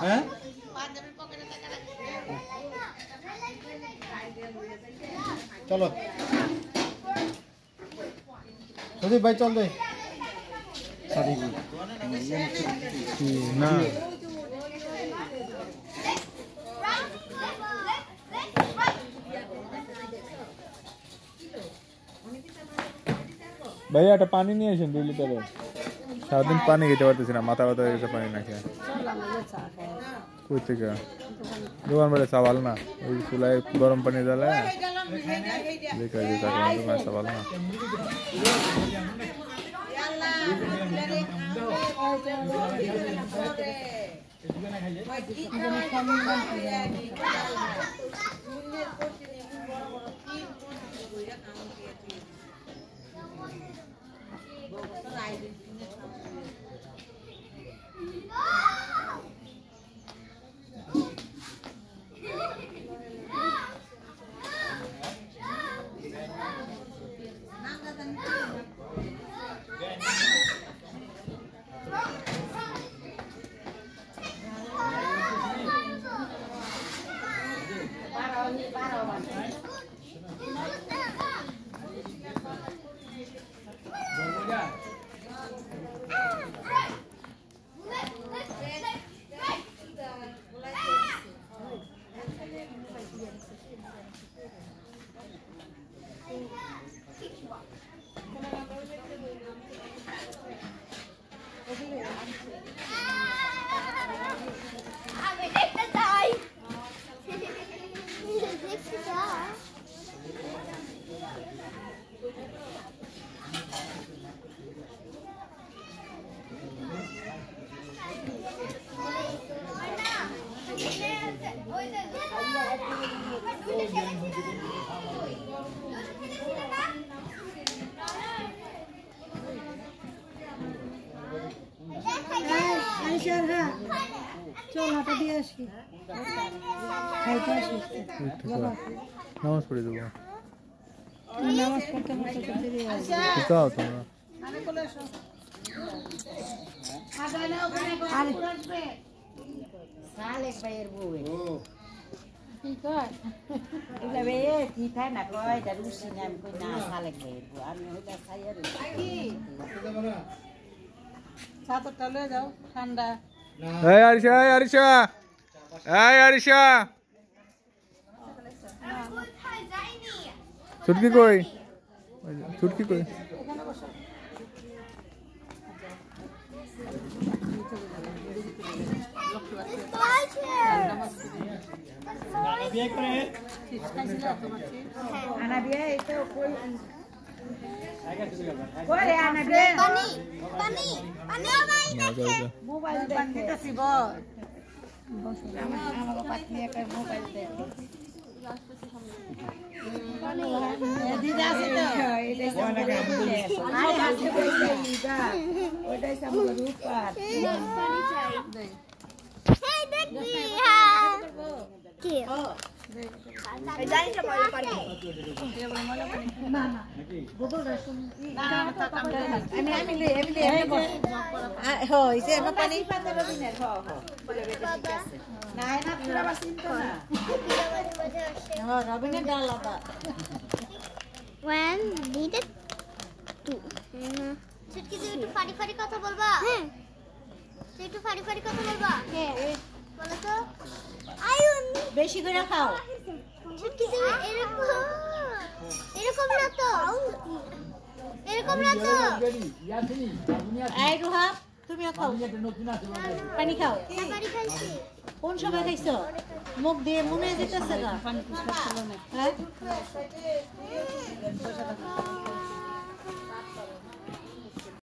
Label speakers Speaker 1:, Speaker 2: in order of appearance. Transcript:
Speaker 1: হ্যাঁ চলো সুদীপ ভাই চল দে না ভাইয়া একটা পানি নিয়ে আসেন 2 লিটারের সারাদিন পানি খেতে পারতেছি না মাথা ব্যথা হয়ে গেছে পানি না খেয়ে কই থেকে দোকান বেড়ে চা ভালো না ওই চুলায় গরম পানি জ্বালে দেখে যে দোকান চা ভালো না নামাজ পড়ে দেবো নামাজ পড়তে যাও ঠান্ডা আরিশা ছুটকি কই মোবাইল দেখতেছি বেশি করে খাও এরকম না তো এই রুহা তুমিও খাও পানি খাও কোন সময় খাইছো মুখ দিয়ে মনে যেতেছে না পানি পুষ্কার ছিল না হ্যাঁ